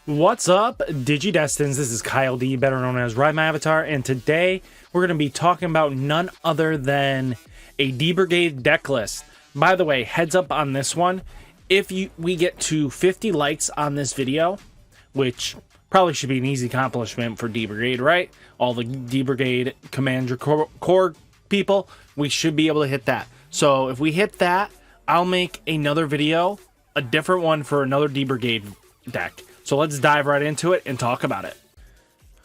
What's up, Digidestins? This is Kyle D, better known as Ridemyavatar, and today we're going to be talking about none other than a D-brigade deck list. By the way, heads up on this one, if we get to 50 likes on this video, which probably should be an easy accomplishment for D-brigade, right? All the D-brigade Commander Core people, we should be able to hit that. So if we hit that, I'll make another video, a different one for another D-brigade deck. So let's dive right into it and talk about it.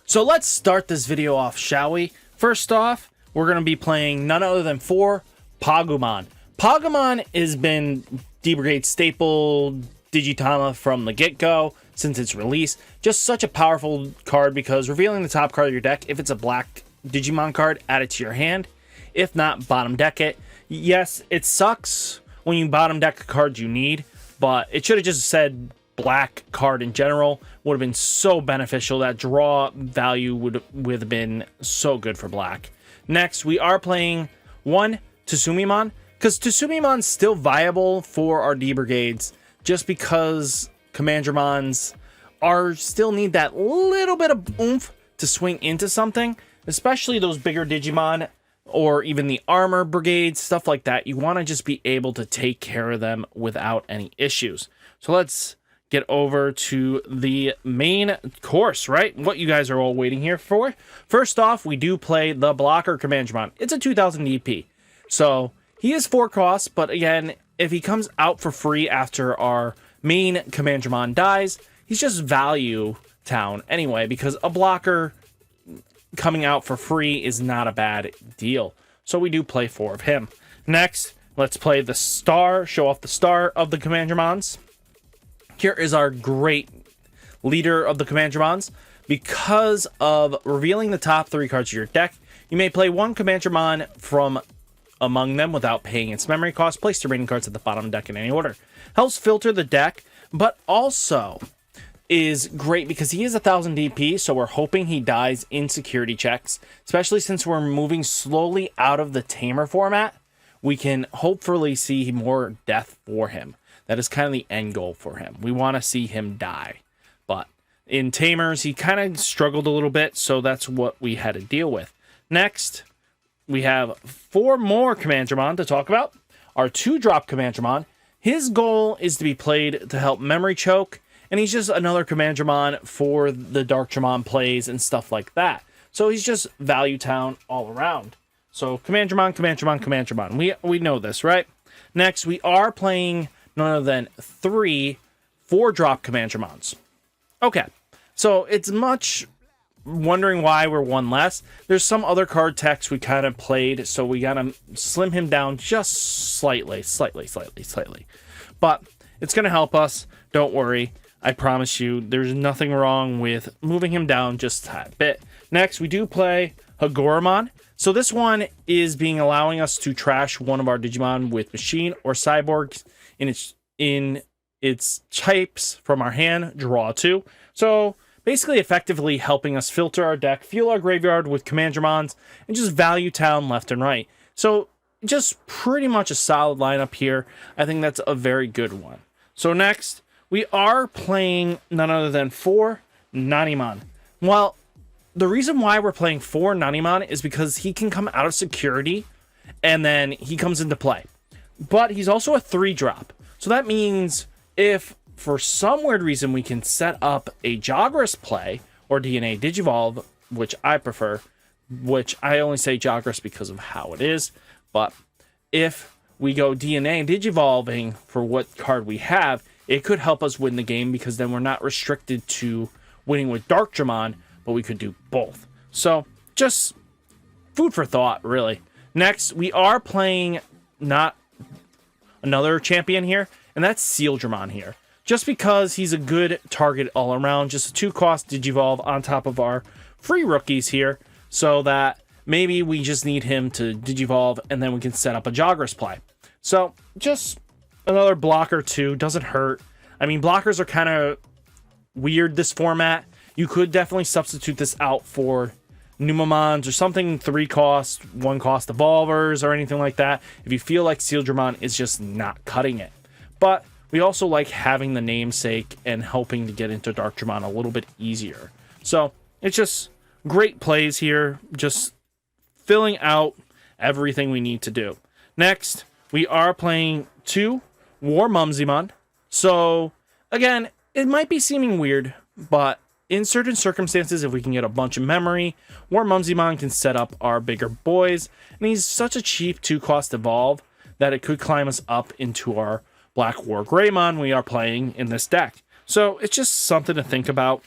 So let's start this video off, shall we? First off, we're going to be playing none other than 4 Pagumon. Pagumon has been D-brigade staple Digitama from the get-go since its release. Just such a powerful card because revealing the top card of your deck, if it's a black Digimon card, add it to your hand. If not, bottom deck it. Yes, it sucks when you bottom deck the cards you need, but it should have just said black card in general. Would have been so beneficial. That draw value would have been so good for black. Next, we are playing 1 Tsumemon, because Tsumemon's still viable for our D-brigades, just because Commandramons still need that little bit of oomph to swing into something, especially those bigger Digimon or even the armor brigades, stuff like that. You want to just be able to take care of them without any issues. So let's get over to the main course, right? What you guys are all waiting here for. First off, we do play the blocker Commandramon. It's a 2000 DP. So he is 4 costs, but again, if he comes out for free after our main Commandramon dies, he's just value town anyway, because a blocker coming out for free is not a bad deal. So we do play 4 of him. Next, let's play the star, show off the star of the Commandramons. Here is our great leader of the Commandramons. Because of revealing the top 3 cards of your deck, you may play 1 Commandramon from among them without paying its memory cost. Place the remaining cards at the bottom of the deck in any order. Helps filter the deck, but also is great because he is 1000 DP, so we're hoping he dies in security checks, especially since we're moving slowly out of the Tamer format. We can hopefully see more death for him. That is kind of the end goal for him. We want to see him die. But in Tamers, he kind of struggled a little bit, so that's what we had to deal with. Next, we have 4 more Commandramon to talk about. Our 2-drop Commandramon. His goal is to be played to help memory choke, and he's just another Commandramon for the Darkdramon plays and stuff like that. So he's just value town all around. So Commandramon, Commandramon, Commandramon. We know this, right? Next, we are playing none other than 3 4-drop Commandramons. Okay, so it's much wondering why we're 1 less. There's some other card text we kind of played, so we gotta slim him down just slightly. But it's gonna help us. Don't worry. I promise you, there's nothing wrong with moving him down just a tad bit. Next, we do play Hagurumon. So this one is allowing us to trash one of our Digimon with machine or cyborgs in its types from our hand, draw 2. So basically effectively helping us filter our deck, fuel our graveyard with Commandramons, and just value town left and right. So just pretty much a solid lineup here. I think that's a very good one. So next, we are playing none other than 4 Nanimon. Well, the reason why we're playing 4 Nanimon is because he can come out of security and then he comes into play. But he's also a 3-drop. So that means if for some weird reason we can set up a Jagras play or DNA Digivolve, which I prefer, which I only say Jagras because of how it is, but if we go DNA Digivolving for what card we have, it could help us win the game because then we're not restricted to winning with Darkdramon, but we could do both. So just food for thought, really. Next, we are playing not another champion here, and that's Sealsdramon here. Just because he's a good target all around, just a 2-cost Digivolve on top of our free rookies here, so that maybe we just need him to Digivolve, and then we can set up a Jagras play. So just another blocker too, doesn't hurt. I mean, blockers are kind of weird this format. You could definitely substitute this out for Numemons or something 3-cost, 1-cost evolvers or anything like that if you feel like Sealsdramon is just not cutting it. But we also like having the namesake and helping to get into Dartramon a little bit easier. So it's just great plays here, just filling out everything we need to do. Next, we are playing 2 WaruMonzaemon. So again, it might be seeming weird, but in certain circumstances, if we can get a bunch of memory, WaruMonzaemon can set up our bigger boys, and he's such a cheap 2-cost evolve that it could climb us up into our BlackWarGreymon we are playing in this deck. So it's just something to think about.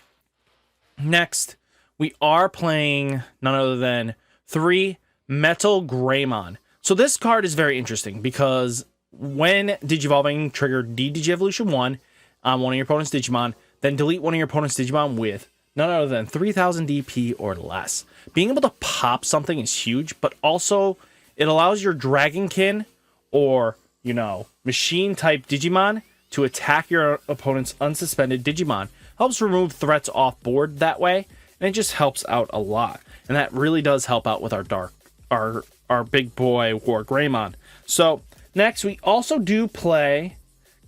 Next, we are playing none other than 3 MetalGreymon. So this card is very interesting because when Digivolving, trigger D-Digivolution 1 on one of your opponent's Digimon, then delete one of your opponent's Digimon with none other than 3000 DP or less. Being able to pop something is huge, but also it allows your Dragonkin or, you know, machine-type Digimon to attack your opponent's unsuspended Digimon. Helps remove threats off board that way, and it just helps out a lot. And that really does help out with our big boy WaruGreymon. So next, we also do play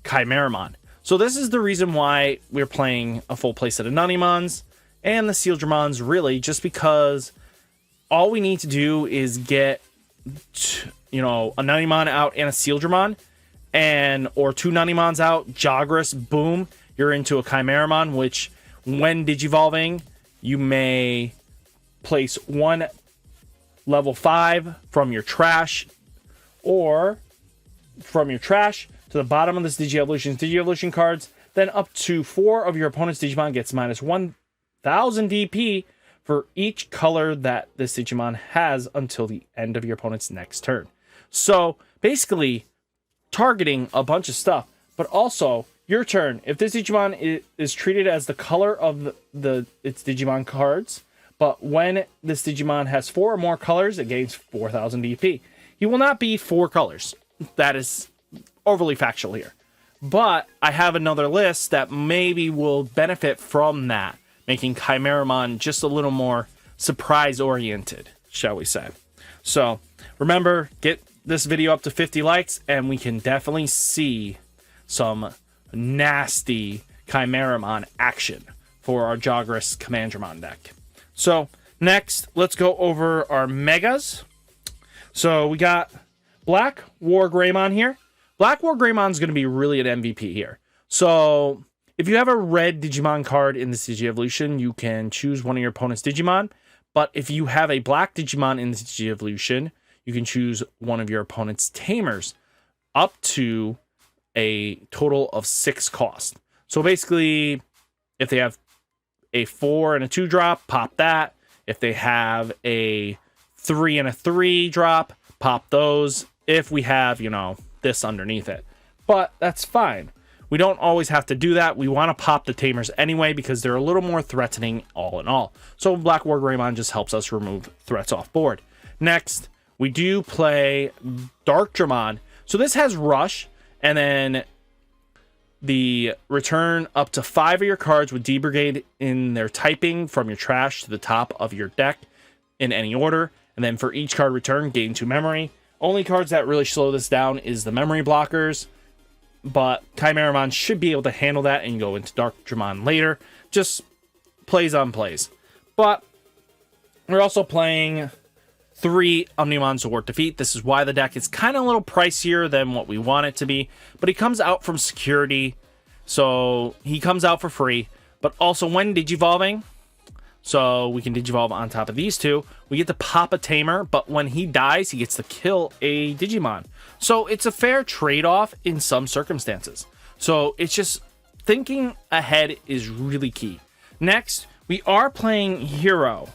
Kimeramon. So this is the reason why we're playing a full playset of Nanimons and the Sealsdramons, really, just because all we need to do is get, you know, a Nanimon out and a Sealsdramon, or 2 Nanimons out, Jagras, boom, you're into a Kimeramon, which when Digivolving, you may place 1 level 5 from your trash, or from your trash to the bottom of this Digievolution cards, then up to 4 of your opponent's Digimon gets minus 1000 DP for each color that this Digimon has until the end of your opponent's next turn. So basically targeting a bunch of stuff, but also your turn. If this Digimon is treated as the color of its Digimon cards, but when this Digimon has 4 or more colors, it gains 4000 DP. He will not be 4 colors. That is overly factual here. But I have another list that maybe will benefit from that, making Kimeramon just a little more surprise-oriented, shall we say. So remember, get this video up to 50 likes, and we can definitely see some nasty Kimeramon action for our Jagras Commandramon deck. So next, let's go over our megas. So we got BlackWarGreymon here. BlackWarGreymon is going to be really an MVP here. So if you have a red Digimon card in this Digievolution, you can choose one of your opponent's Digimon. But if you have a black Digimon in this Digievolution, you can choose one of your opponent's Tamers up to a total of 6 cost. So basically, if they have a 4 and a 2 drop, pop that. If they have a 3 and a 3 drop, pop those. If we have, you know, this underneath it. But that's fine. We don't always have to do that. We want to pop the Tamers anyway because they're a little more threatening all in all. So BlackWarGreymon just helps us remove threats off board. Next, we do play Darkdramon. So this has Rush, and then the return up to 5 of your cards with D-brigade in their typing from your trash to the top of your deck in any order. And then for each card return, gain 2 memory. Only cards that really slow this down is the memory blockers, but Kaimaramon should be able to handle that and go into Darkdramon later. Just plays on plays. But we're also playing 3 Omnimon Zwart defeat. This is why the deck is kind of a little pricier than what we want it to be, but he comes out from security, so he comes out for free. But also when Digivolving, so we can Digivolve on top of these 2. We get to pop a Tamer, but when he dies, he gets to kill a Digimon. So it's a fair trade-off in some circumstances. So it's just thinking ahead is really key. Next, we are playing Hiro.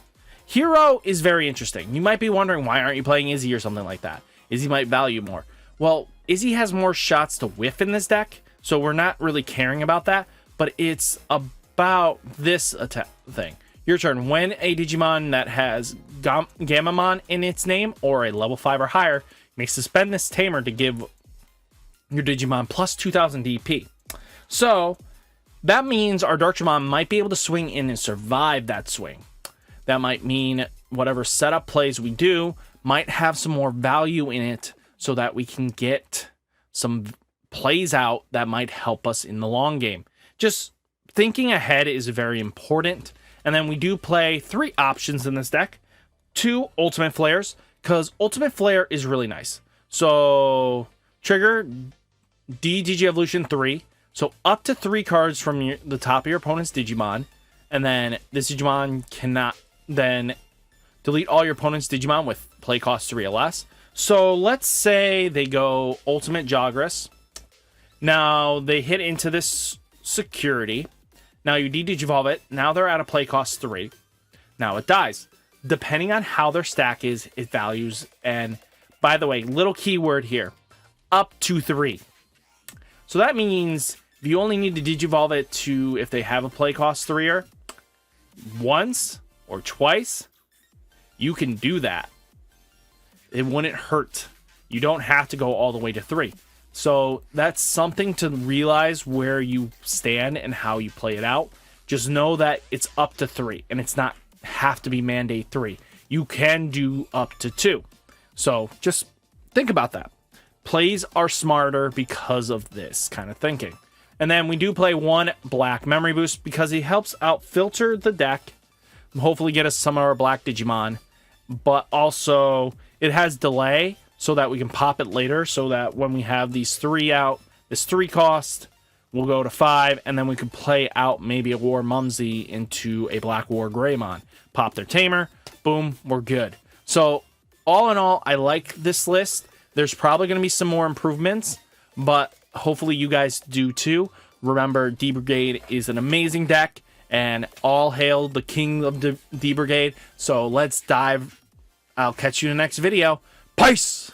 Hiro is very interesting. You might be wondering, why aren't you playing Izzy or something like that? Izzy might value more. Well, Izzy has more shots to whiff in this deck, so we're not really caring about that, but it's about this thing. Your turn. When a Digimon that has Gammamon in its name or a level 5 or higher, you may suspend this Tamer to give your Digimon plus 2000 DP. So that means our Dartramon might be able to swing in and survive that swing. That might mean whatever setup plays we do might have some more value in it so that we can get some plays out that might help us in the long game. Just thinking ahead is very important. And then we do play 3 options in this deck. 2 Ultimate Flares, because Ultimate Flare is really nice. So trigger Digivolution 3. So up to 3 cards from the top of your opponent's Digimon. And then this Digimon cannot then delete all your opponent's Digimon with play cost 3 or less. So let's say they go Ultimate Jogress. Now they hit into this security. Now you de-digivolve it. Now they're at a play cost 3. Now it dies. Depending on how their stack is, it values. And by the way, little keyword here, up to 3. So that means if you only need to digivolve it to, if they have a play cost 3-er, once or twice, you can do that. It wouldn't hurt. You don't have to go all the way to 3. So that's something to realize where you stand and how you play it out. Just know that it's up to 3, and it's not have to be mandate 3. You can do up to 2. So just think about that. Plays are smarter because of this kind of thinking. And then we do play 1 black memory boost because he helps out filter the deck, hopefully get us some of our black Digimon, but also it has delay so that we can pop it later, so that when we have these 3 out, this 3 cost, we'll go to 5, and then we can play out maybe a WaruMonzaemon into a BlackWarGreymon. Pop their tamer, boom, we're good. So all in all, I like this list. There's probably going to be some more improvements, but hopefully you guys do too. Remember, D-brigade is an amazing deck, and all hail the king of D-brigade. So let's dive. I'll catch you in the next video. Peace!